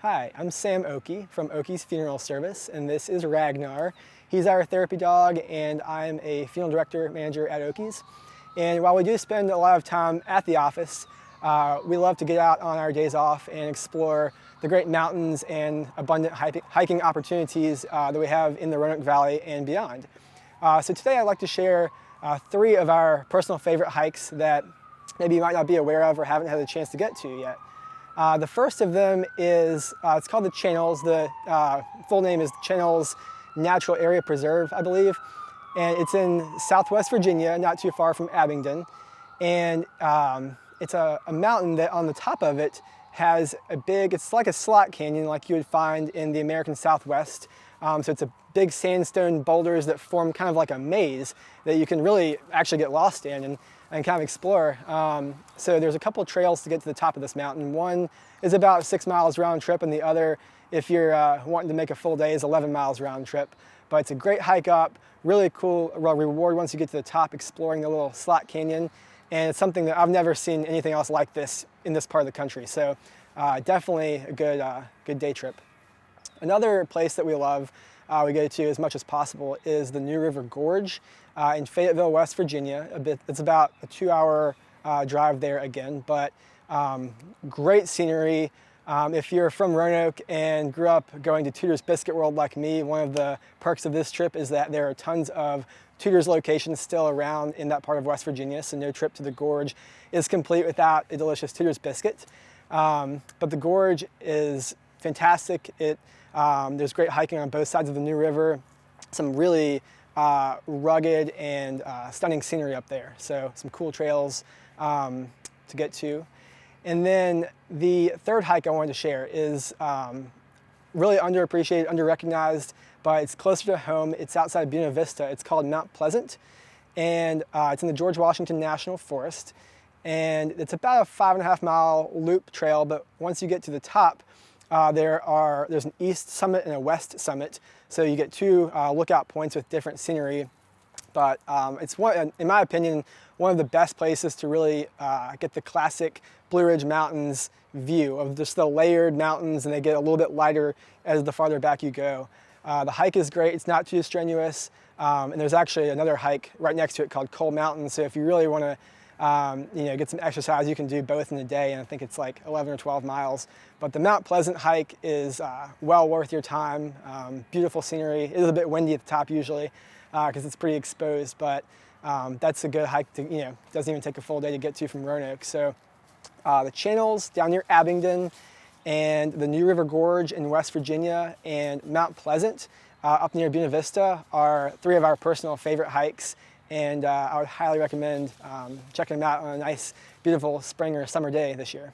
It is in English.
Hi, I'm Sam Oakey from Oakey's Funeral Service, and this is Ragnar. He's our therapy dog, and I'm a funeral director manager at Oakey's. And while we do spend a lot of time at the office, we love to get out on our days off and explore the great mountains and abundant hiking opportunities that we have in the Roanoke Valley and beyond. So today I'd like to share 3 of our personal favorite hikes that maybe you might not be aware of or haven't had a chance to get to yet. The first of them is, it's called the Channels. The full name is Channels Natural Area Preserve, I believe. And it's in Southwest Virginia, not too far from Abingdon. And it's a mountain that on the top of it has it's like a slot canyon like you would find in the American Southwest. So it's a big sandstone boulders that form kind of like a maze that you can really actually get lost in and kind of explore. So there's a couple trails to get to the top of this mountain. One is about 6 miles round trip, and the other, if you're wanting to make a full day, is 11 miles round trip. But it's a great hike up, really cool reward once you get to the top, exploring the little slot canyon. And it's something that I've never seen anything else like this in this part of the country. So definitely a good day trip. Another place that we love, we go to as much as possible, is the New River Gorge in Fayetteville, West Virginia. It's about a 2-hour drive there again, but great scenery. If you're from Roanoke and grew up going to Tudor's Biscuit World like me, one of the perks of this trip is that there are tons of Tudor's locations still around in that part of West Virginia, so no trip to the gorge is complete without a delicious Tudor's biscuit. But the gorge is fantastic. There's great hiking on both sides of the New River, some really rugged and stunning scenery up there. So some cool trails to get to. And then the third hike I wanted to share is really underappreciated, underrecognized, but it's closer to home. It's outside Buena Vista. It's called Mount Pleasant, and it's in the George Washington National Forest. And it's about a 5.5-mile loop trail, but once you get to the top, there's an east summit and a west summit, so you get 2 lookout points with different scenery. But it's in my opinion, one of the best places to really get the classic Blue Ridge Mountains view of just the layered mountains, and they get a little bit lighter as the farther back you go. The hike is great. It's not too strenuous, and there's actually another hike right next to it called Coal Mountain. So if you really want to get some exercise, you can do both in a day, and I think it's like 11 or 12 miles. But the Mount Pleasant hike is well worth your time. Beautiful scenery. It is a bit windy at the top usually because it's pretty exposed, but that's a good hike to, doesn't even take a full day to get to from Roanoke. So the Channels down near Abingdon, and the New River Gorge in West Virginia, and Mount Pleasant up near Buena Vista are 3 of our personal favorite hikes. And I would highly recommend checking them out on a nice, beautiful spring or summer day this year.